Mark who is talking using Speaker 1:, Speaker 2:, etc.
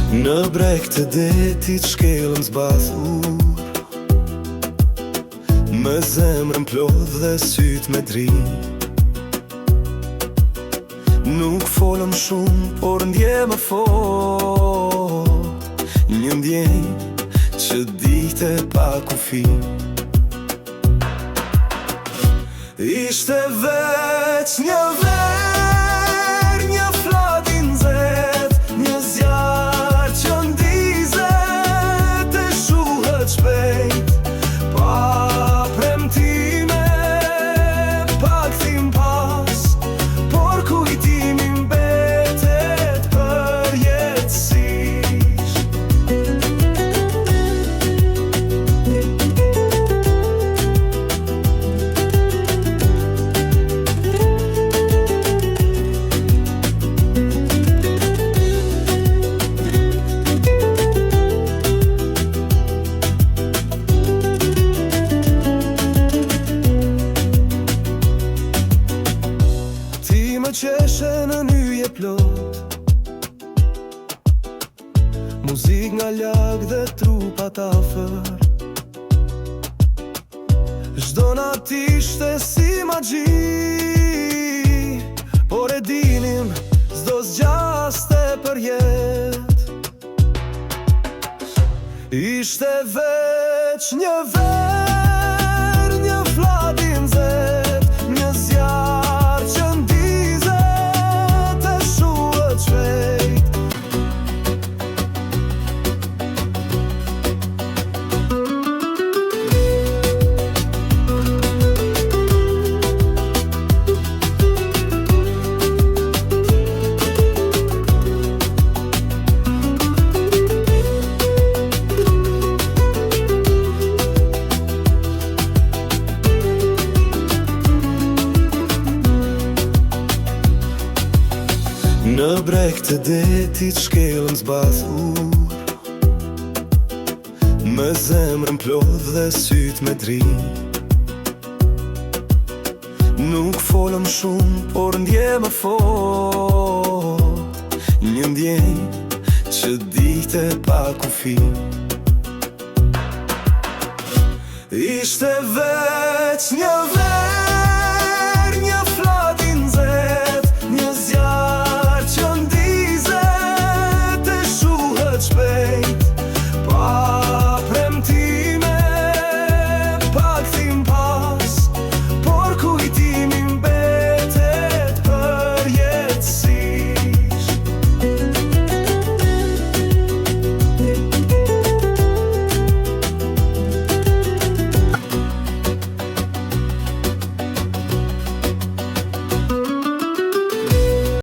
Speaker 1: Në breg të detit shkelën zbathur, me zemrën plodh dhe syt me dri. Nuk folëm shumë, por ndje më fort, një ndjenjë që dite pa kufi. Ishte veç një ver, një flatin zet, një zjarë që ndizet e shuhet shpejt. Pa premtime, pa kthim pas, por kujtimi mbetet përjetësisht. Më qeshe në nyje plot, muzik nga lag dhe trupat afer. Çdo nat ishte si magji, por e dinim s'do zgjaste për jet. Ishte veç një ver, një flatin zet, një zjarë që në breg të detit shkelën zbathur, me zemrën plodh dhe syt me dri. Nuk folëm shumë, por ndje më fort, një ndjenjë që dite pa kufi. Ishte veç një ver,